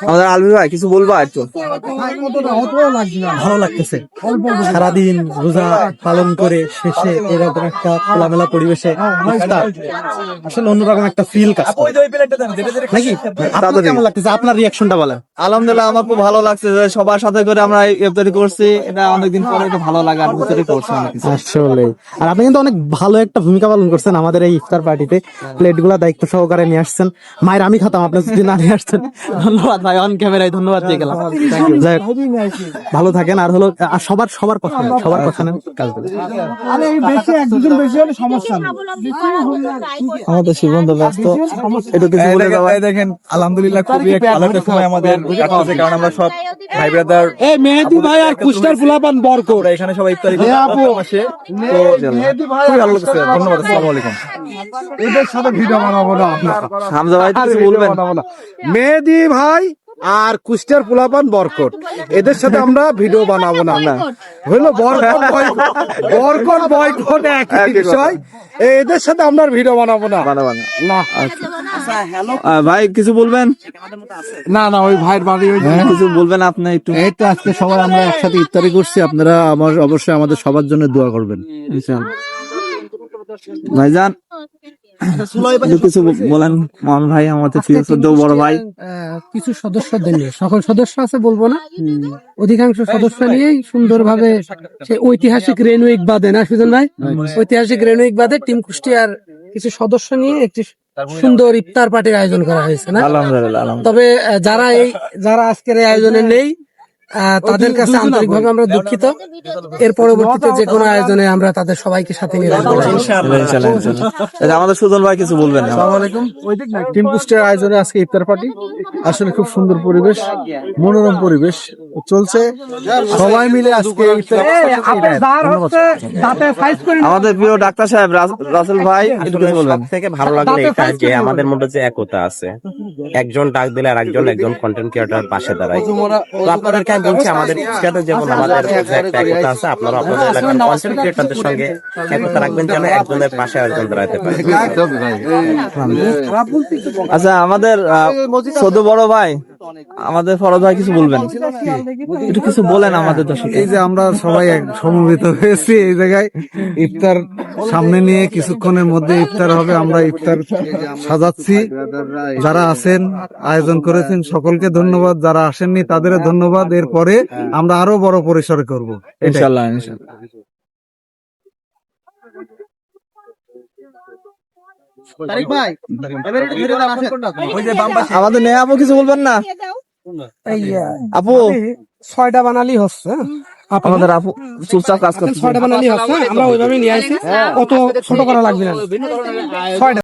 আমাদের আলবি ভাই কিছু বলবা একটু? ভালো লাগতেছে, সারাদিন রোজা পালন করে শেষে এরকম একটা খোলামেলা পরিবেশে আসলে অন্যরকম একটা ফিল কাজ করে নাকি? আপনার কেমন লাগতেছে? আপনার রিয়াকশনটা বলেন। আলহামদুলিল্লাহ আমার খুব ভালো লাগছে যে সবার সাথে করে আমরা ইফতারি করছি, এটা অনেকদিন পরে এটা ভালো লাগে আর ইফতারি করছি আসলে। আর আপনি কিন্তু অনেক ভালো একটা ভূমিকা পালন করছেন আমাদের এই ইফতার পার্টিতে, প্লেট গুলা দায়িত্ব সহকারে নিয়ে আসছেন। মায়ের আমি খাতাম, আপনি যদি না নিয়ে আসছেন। ধন্যবাদ ভাই, অন ক্যামেরায় ধন্যবাদ দিয়ে গেলাম। ভালো থাকেন। আর হলো আর সবার কথা নেন, কাজ করেন। আমাদের জীবন ব্যস্ত, এটা কিছু বলে দেখেন। আলহামদুলিল্লাহ খুবই ভালো একটা সময় আমাদের কাটছে, কারণ আমরা সব ভাই ব্রাদার মেহেদী ভাই আর কুষ্টার ফুলাপান বরকত এখানে সবাই ইফতারি করতে আসে। তো খুবই ভালো লাগছে। ধন্যবাদ। আসসালামু আলাইকুম। এদের সাথে ভিডিও বানাবো না হামজা ভাই কিছু বলবেন? মেহেদী ভাই আর কুষ্টিয়ার পোলাপান বরকট, এদের সাথে আমরা ভিডিও বানাবো না। হইলো বরকট বয়কট একই বিষয়, এদের সাথে আমরা ভিডিও বানাবো না। ভাই কিছু বলবেন? না ওই ভাইয়ের বাড়ি কিছু বলবেন আপনি একটু? এই তো আজকে সবাই আমরা একসাথে ইফতারি করছি, আপনারা অবশ্যই আমাদের সবার জন্য দোয়া করবেন। ভাইজান কিছু বলেন? মোহন ভাই আমাদের বড় ভাই, কিছু সদস্যদের নিয়ে, সকল সদস্য আছে বলবো না, অধিকাংশ সদস্য নিয়েই সুন্দরভাবে সেই ঐতিহাসিক রেনুইক বাদে না সুজন ভাই, ঐতিহাসিক রেনুইক বাদে টিম কুষ্টিয়ার কিছু সদস্য নিয়ে একটি সুন্দর ইফতার পার্টির আয়োজন করা হয়েছে না। আলহামদুলিল্লাহ। তবে যারা আজকের এই আয়োজনে নেই তাদের কাছে আন্তরিকভাবে আমরা দুঃখিত। এর পরবর্তীতে যে কোনো আয়োজনে আমরা তাদের সবাইকে সাথে নিয়ে আমাদের সুজন ভাই কিছু বলবেন? আসসালামু আলাইকুম। টিম কুষ্টিয়ার আয়োজনে আজকে ইফতার পার্টি, আসলে খুব সুন্দর পরিবেশ, মনোরম পরিবেশ চলছে, সবাই মিলে আজকে আমাদের প্রিয় ডাক্তার সাহেব রাসেল ভাই বলবেন? থেকে ভালো লাগলো এটা যে আমাদের মধ্যে যে একতা আছে, একজন ডাক দিলে আর একজন কন্টেন্ট ক্রিয়েটর পাশে দাঁড়ায়। তো আপনাদেরকে আমি বলছি, আমাদের সাথে যেমন আমাদের একটা একতা আছে, আপনারা আপনাদের এলাকার কন্টেন্ট ক্রিয়েটরদের সঙ্গে একতা রাখবেন, যেন একজনের পাশে একজন দাঁড়াতে পারে। আচ্ছা, আমাদের ছোট বড় ভাই, আমাদের ফরজ ভাই কিছু বলবেন? একটু কিছু বলেন আমাদের দর্শক। এই যে আমরা সবাই সমবেত হয়েছি এই জায়গায় ইফতার সামনে নিয়ে, কিছুক্ষণের মধ্যে ইফতার হবে, আমরা ইফতার সাজাচ্ছি। যারা আছেন আয়োজন করেছেন সকলকে ধন্যবাদ, যারা আসেননি তাদের ধন্যবাদ। এরপরে আমরা আরো বড় পরিসরে করবো ইনশাআল্লাহ। আমাদের নেই আপু কিছু বলবেন না? আপু 6টা বানালি হচ্ছে, আমাদের আপু চুপচাপ কাজ করছে, 6টা বানালি হচ্ছে, আমরা ওইভাবে নিয়ে আসি, অত ছোট করা লাগবে না।